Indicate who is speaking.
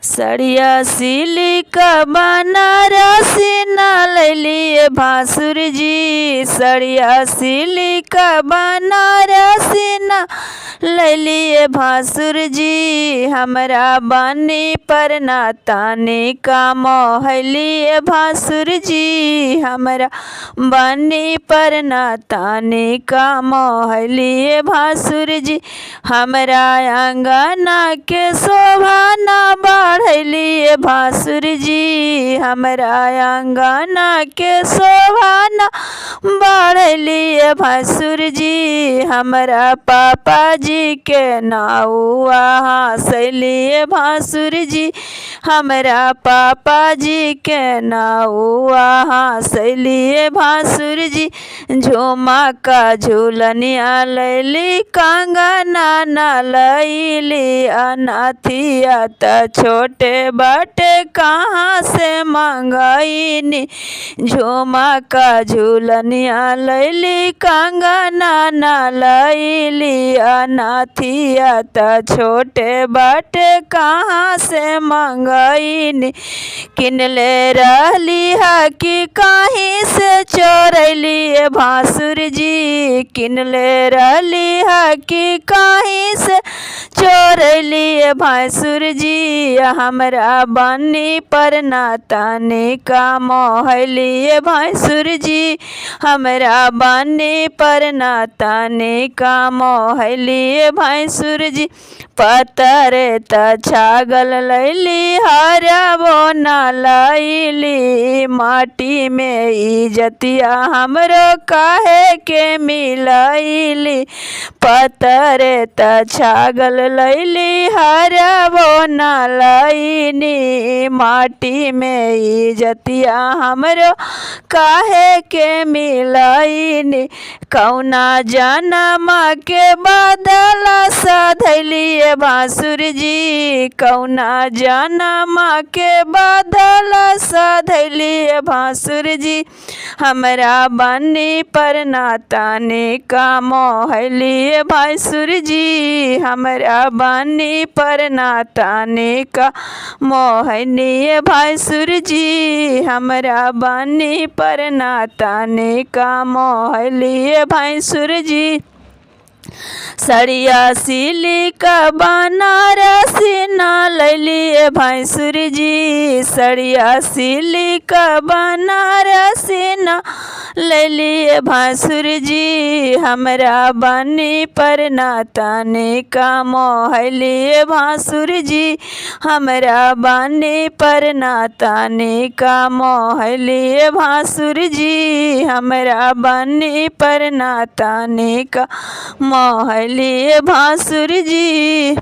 Speaker 1: सड़िया सिली का बनारसी ना लैलिए भासुर जी। सड़िया सिली का बनारसी ना लैलिए भासुर जी। हमरा बानी पर ना ताने का मोहलिए भासुर जी। हमरा बानी पर ना ताने का मोहलिए भासुर जी। हमरा अंगना के शोभा ना बढ़लिए भासुर जी। हमरा अंगना के शोभा ना बढ़लिए भासुर जी। हमरा पापा जी के नाउआ हंसलिए भासुर जी। हमरा पापा जी के नाउआ हंसलिए भासुर जी। झुमा का झूलनिया लैली कंगना ना लैली अनाथिया त छोटे बाटे कहाँ से मंगईनी। झुमा का झूलनिया लैली कंगना ना लैली अनाथिया त छोटे बाटे कहाँ से मंगईनी। किनले रहली है कि कहीं से चोरैली भासुर जी। किनले रहली है कि कहीं से चोरैली भासुर जी। हमरा बानी पर ना ताने का मोहलिए भासुर जी। हमरा बानी पर ना ताने का मोहलिए भासुर जी। पतरे त छागल लैली हरबो ना लैली। माटी में इजतिया हमरो काहे के मिलैली। पतरे त छागल लैली हरबो ना लैनी। माटी में इजतिया हमरो काहे के मिलैनी। कौना जनमा के बदला सधैलिए भासुर जी। कौना जनमा के बदला सधैलिए भासुर जी। हमरा बानी पर ना ताने का मोहलिए भासुर जी। हमरा बानी पर ना ताने का मोहलिए भासुर जी। हमरा बानी पर ना ताने का मोहलिए भासुर जी। सड़िया सिली का बनारसी ना लैलिए भासुर जी। सड़िया सिली का बनारसी ना लैलिए भासुर जी। हमरा बानी पर ना ताने का मोहलिए भासुर जी। हमरा बानी पर ना ताने का मोहलिए भासुर जी। हमरा बानी पर ना ताने का मोहलिए भासुर जी।